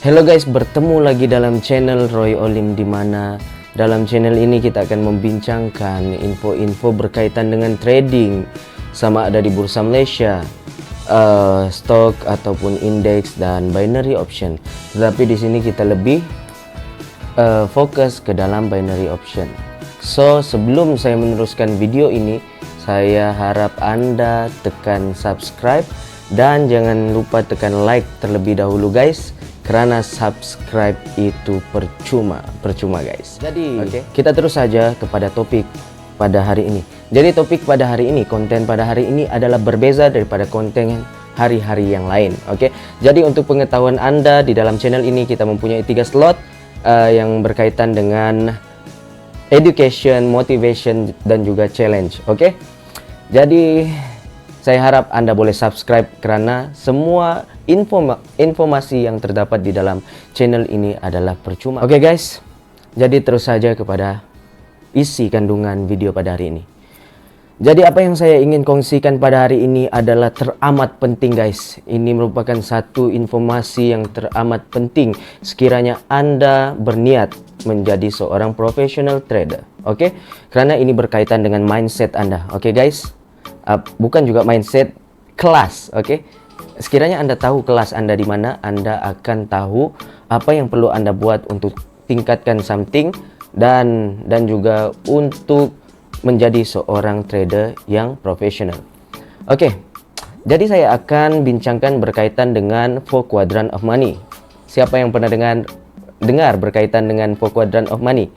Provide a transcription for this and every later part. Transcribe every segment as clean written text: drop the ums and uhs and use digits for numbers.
Halo guys, bertemu lagi dalam channel Roy Olim, di mana dalam channel ini kita akan membincangkan info-info berkaitan dengan trading, sama ada di Bursa Malaysia, stok ataupun indeks dan binary option. Tetapi di sini kita lebih fokus ke dalam binary option. So, sebelum saya meneruskan video ini, saya harap Anda tekan subscribe dan jangan lupa tekan like terlebih dahulu guys. Karena subscribe itu percuma guys. Jadi kita terus saja kepada topik pada hari ini. Jadi topik pada hari ini, konten pada hari ini adalah berbeza daripada konten hari-hari yang lain. Jadi untuk pengetahuan Anda, di dalam channel ini kita mempunyai 3 slot yang berkaitan dengan education, motivation dan juga challenge. Jadi saya harap Anda boleh subscribe karena semua informasi yang terdapat di dalam channel ini adalah percuma. Guys, jadi terus saja kepada isi kandungan video pada hari ini. Jadi apa yang saya ingin kongsikan pada hari ini adalah teramat penting guys. Ini merupakan satu informasi yang teramat penting sekiranya Anda berniat menjadi seorang professional trader. Karena ini berkaitan dengan mindset Anda. Guys, bukan juga mindset, kelas. Sekiranya Anda tahu kelas Anda di mana, Anda akan tahu apa yang perlu Anda buat untuk tingkatkan something dan juga untuk menjadi seorang trader yang profesional. Jadi saya akan bincangkan berkaitan dengan 4 quadrant of money. Siapa yang pernah dengar berkaitan dengan 4 quadrant of money?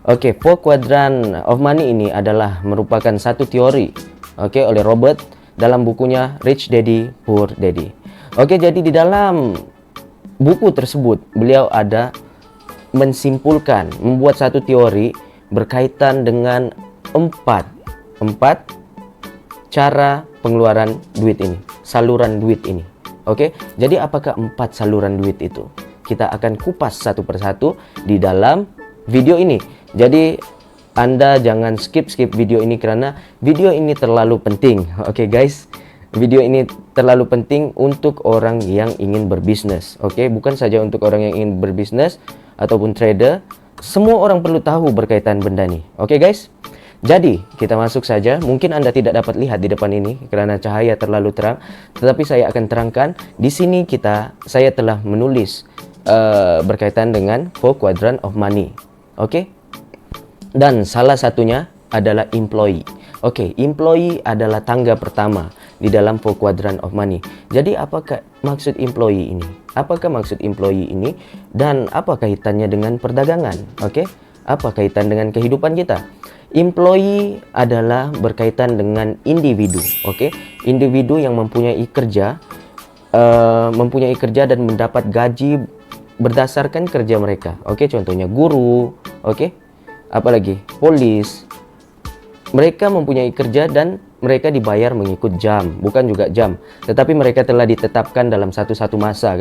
4 quadrant of money ini adalah merupakan satu teori oleh Robert dalam bukunya Rich Daddy Poor Daddy. Jadi di dalam buku tersebut beliau ada menyimpulkan, membuat satu teori berkaitan dengan empat cara pengeluaran duit ini, saluran duit ini. Jadi apakah 4 saluran duit itu? Kita akan kupas satu persatu di dalam video ini. Jadi Anda jangan skip video ini karena video ini terlalu penting. Guys, video ini terlalu penting untuk orang yang ingin berbisnis. Bukan saja untuk orang yang ingin berbisnis ataupun trader. Semua orang perlu tahu berkaitan benda ini. Guys, jadi kita masuk saja. Mungkin Anda tidak dapat lihat di depan ini karena cahaya terlalu terang, tetapi saya akan terangkan. Di sini saya telah menulis berkaitan dengan 4 quadrant of money. Dan salah satunya adalah employee. Employee adalah tangga pertama di dalam 4 quadrant of money. Jadi apakah maksud employee ini? Apakah maksud employee ini dan apa kaitannya dengan perdagangan? Apa kaitan dengan kehidupan kita? Employee adalah berkaitan dengan individu. Individu yang mempunyai kerja dan mendapat gaji berdasarkan kerja mereka. Contohnya guru, apalagi polis. Mereka mempunyai kerja dan mereka dibayar mengikut jam, bukan juga jam, tetapi mereka telah ditetapkan dalam satu masa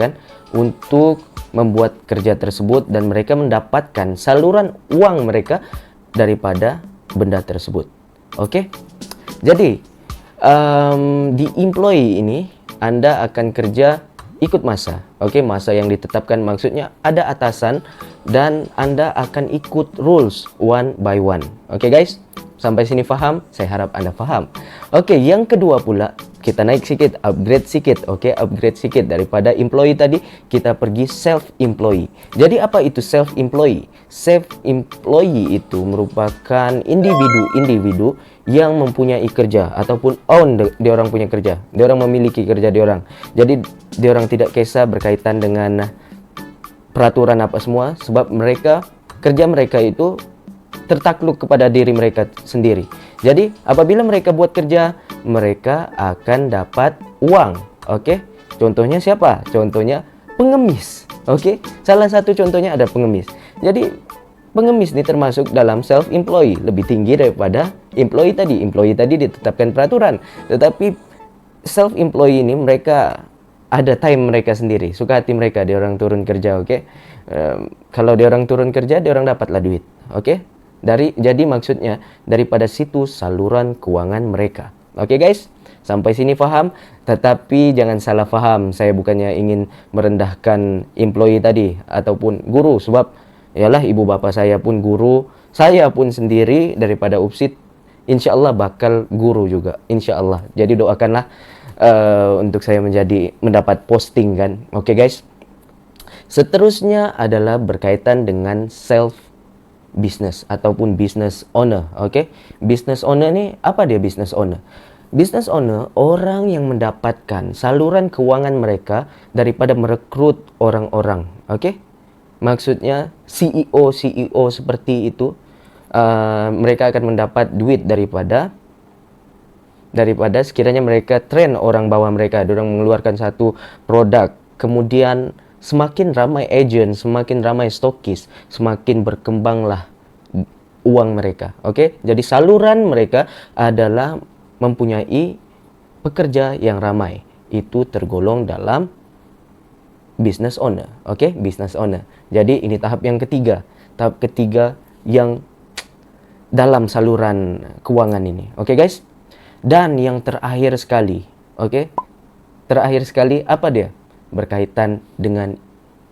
untuk membuat kerja tersebut dan mereka mendapatkan saluran uang mereka daripada benda tersebut. Jadi di employee ini Anda akan kerja ikut masa. Masa yang ditetapkan maksudnya ada atasan dan Anda akan ikut rules one by one. Guys, sampai sini paham? Saya harap Anda paham. Yang kedua pula, kita naik sedikit, upgrade sedikit. Upgrade sedikit daripada employee tadi, kita pergi self-employee. Jadi apa itu self-employee? Self-employee itu merupakan individu yang mempunyai kerja ataupun own dia orang punya kerja. Dia orang memiliki kerja dia orang. Jadi dia orang tidak kisah berkaitan dengan peraturan apa semua, sebab kerja mereka itu tertakluk kepada diri mereka sendiri. Jadi apabila mereka buat kerja, mereka akan dapat uang. Contohnya siapa? Contohnya pengemis. Salah satu contohnya ada pengemis. Jadi pengemis ini termasuk dalam self-employee, lebih tinggi daripada employee tadi. Employee tadi ditetapkan peraturan, tetapi self-employee ini mereka ada time mereka sendiri, suka hati mereka, dia orang turun kerja. Kalau dia orang turun kerja, dia orang dapatlah duit. Jadi maksudnya daripada situ saluran keuangan mereka. Guys, Sampai sini paham? Tetapi jangan salah paham, saya bukannya ingin merendahkan employee tadi ataupun guru, sebab yalah ibu bapak saya pun guru, saya pun sendiri daripada UPSID insya Allah bakal guru juga, insya Allah. Jadi doakanlah untuk saya mendapat posting kan. Oke guys. Seterusnya adalah berkaitan dengan self business ataupun business owner. Oke. Business owner ni apa dia business owner? Business owner orang yang mendapatkan saluran keuangan mereka daripada merekrut orang-orang. Oke. Maksudnya CEO seperti itu, mereka akan mendapat duit daripada sekiranya mereka train orang bawah mereka, orang mengeluarkan satu produk, kemudian semakin ramai agent, semakin ramai stokis, semakin berkembanglah uang mereka. Oke, jadi saluran mereka adalah mempunyai pekerja yang ramai. Itu tergolong dalam business owner. Oke, business owner. Jadi ini tahap yang ketiga. Tahap ketiga yang dalam saluran keuangan ini. Oke guys. Dan yang terakhir sekali, oke? Terakhir sekali apa dia? Berkaitan dengan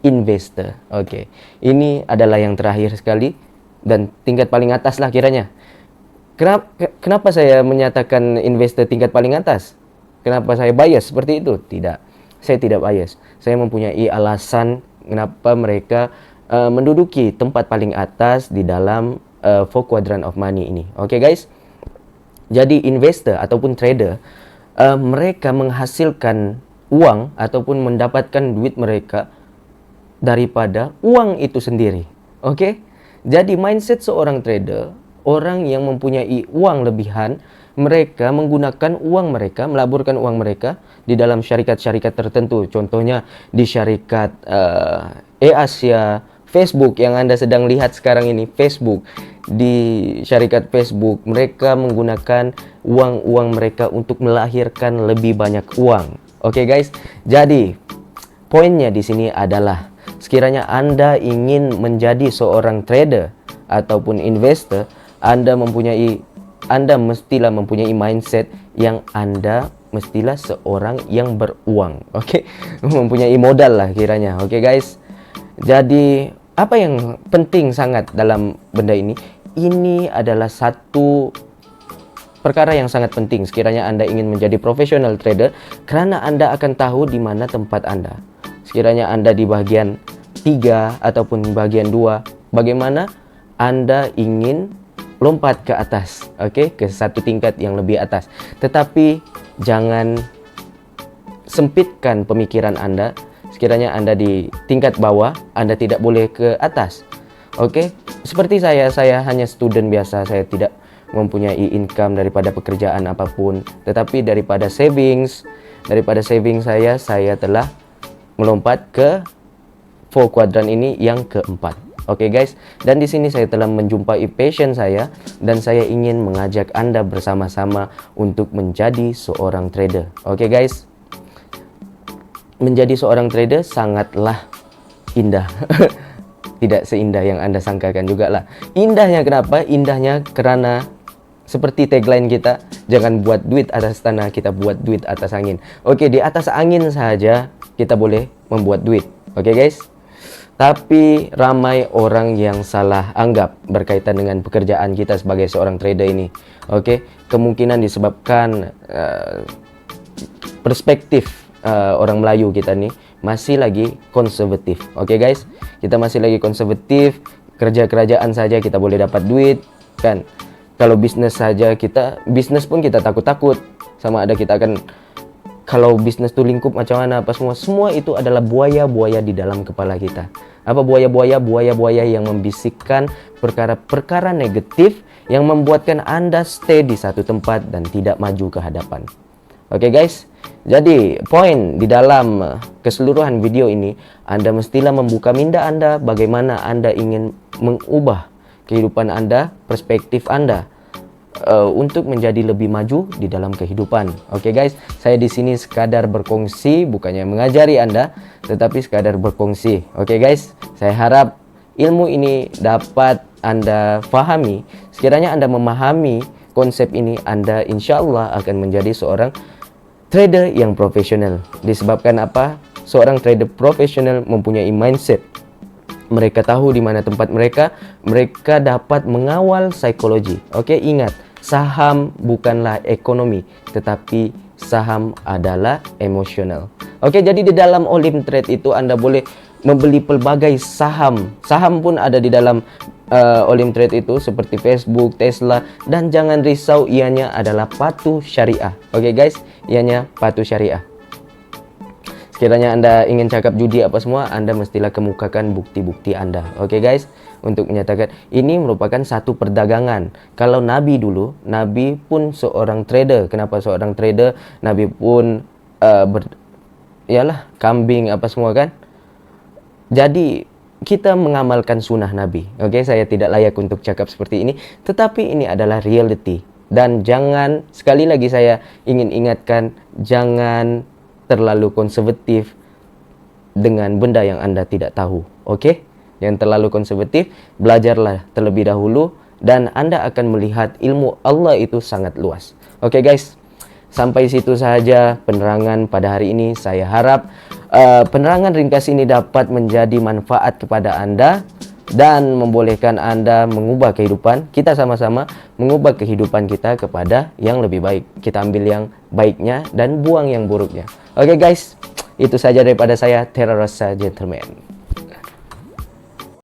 investor. Oke. Ini adalah yang terakhir sekali dan tingkat paling atas lah kiranya. Kenapa saya menyatakan investor tingkat paling atas? Kenapa saya bias seperti itu? Tidak. Saya tidak bias. Saya mempunyai alasan kenapa mereka menduduki tempat paling atas di dalam 4 quadrant of money ini. Oke guys. Jadi investor ataupun trader, mereka menghasilkan uang ataupun mendapatkan duit mereka daripada uang itu sendiri. Oke? Jadi mindset seorang trader, orang yang mempunyai uang lebihan, mereka menggunakan uang mereka, melaburkan uang mereka di dalam syarikat-syarikat tertentu. Contohnya di syarikat Asia, Facebook yang Anda sedang lihat sekarang ini, Facebook. Di syarikat Facebook, mereka menggunakan uang-uang mereka untuk melahirkan lebih banyak uang. Oke guys, jadi poinnya di sini adalah sekiranya Anda ingin menjadi seorang trader ataupun investor, Anda mestilah mempunyai mindset yang Anda mestilah seorang yang beruang. Oke, mempunyai modal lah kiranya. Oke guys, jadi apa yang penting sangat dalam benda ini? Ini adalah satu perkara yang sangat penting sekiranya Anda ingin menjadi profesional trader, kerana Anda akan tahu di mana tempat Anda. Sekiranya Anda di bagian 3 ataupun bagian 2, bagaimana Anda ingin lompat ke atas, oke, ke satu tingkat yang lebih atas. Tetapi jangan sempitkan pemikiran Anda. Sekiranya Anda di tingkat bawah, Anda tidak boleh ke atas. Oke, seperti saya hanya student biasa, saya tidak mempunyai income daripada pekerjaan apapun, tetapi daripada savings saya telah melompat ke 4 quadrant ini yang keempat. Oke guys, dan di sini saya telah menjumpai passion saya dan saya ingin mengajak Anda bersama-sama untuk menjadi seorang trader. Oke guys, menjadi seorang trader sangatlah indah. Tidak seindah yang Anda sangkakan juga lah. Indahnya kenapa? Indahnya kerana seperti tagline kita, jangan buat duit atas tanah, kita buat duit atas angin. Oke, di atas angin saja kita boleh membuat duit. Oke guys. Tapi ramai orang yang salah anggap berkaitan dengan pekerjaan kita sebagai seorang trader ini. Oke, kemungkinan disebabkan perspektif orang Melayu kita nih masih lagi konservatif. Oke guys, kita masih lagi konservatif. Kerja-kerajaan saja kita boleh dapat duit kan. Kalau bisnis saja bisnis pun kita takut-takut. Sama ada kita akan, kalau bisnis tuh lingkup macam mana apa semua itu adalah buaya-buaya di dalam kepala kita. Apa buaya-buaya? Buaya-buaya yang membisikkan perkara-perkara negatif yang membuatkan Anda stay di satu tempat dan tidak maju ke hadapan. Oke guys, jadi poin di dalam keseluruhan video ini, Anda mestilah membuka minda Anda bagaimana Anda ingin mengubah kehidupan Anda, perspektif Anda untuk menjadi lebih maju di dalam kehidupan. Oke guys, saya di sini sekadar berkongsi, bukannya mengajari Anda, tetapi sekadar berkongsi. Oke guys, saya harap ilmu ini dapat Anda pahami. Sekiranya Anda memahami konsep ini, Anda insya Allah akan menjadi seorang trader yang profesional. Disebabkan apa? Seorang trader profesional mempunyai mindset. Mereka tahu di mana tempat mereka. Mereka dapat mengawal psikologi. Oke, ingat, saham bukanlah ekonomi, tetapi saham adalah emosional. Oke, jadi di dalam Olim Trade itu Anda boleh membeli pelbagai saham. Saham pun ada di dalam Olim Trade itu, seperti Facebook, Tesla, dan jangan risau, ianya adalah patuh syariah. Oke guys, ianya patuh syariah. Sekiranya Anda ingin cakap judi apa semua, Anda mestilah kemukakan bukti-bukti Anda. Oke guys, untuk menyatakan ini merupakan satu perdagangan. Kalau Nabi dulu, Nabi pun seorang trader. Kenapa seorang trader? Nabi pun yalah, kambing apa semua kan. Jadi kita mengamalkan sunnah Nabi. Oke, saya tidak layak untuk cakap seperti ini, tetapi ini adalah reality. Dan jangan, sekali lagi saya ingin ingatkan, jangan terlalu konservatif dengan benda yang Anda tidak tahu. Oke, jangan terlalu konservatif, belajarlah terlebih dahulu dan Anda akan melihat ilmu Allah itu sangat luas. Oke guys, sampai situ saja penerangan pada hari ini. Saya harap penerangan ringkas ini dapat menjadi manfaat kepada Anda dan membolehkan Anda mengubah kehidupan. Kita sama-sama mengubah kehidupan kita kepada yang lebih baik. Kita ambil yang baiknya dan buang yang buruknya. Oke guys, itu saja daripada saya, Tera Rasa Gentleman.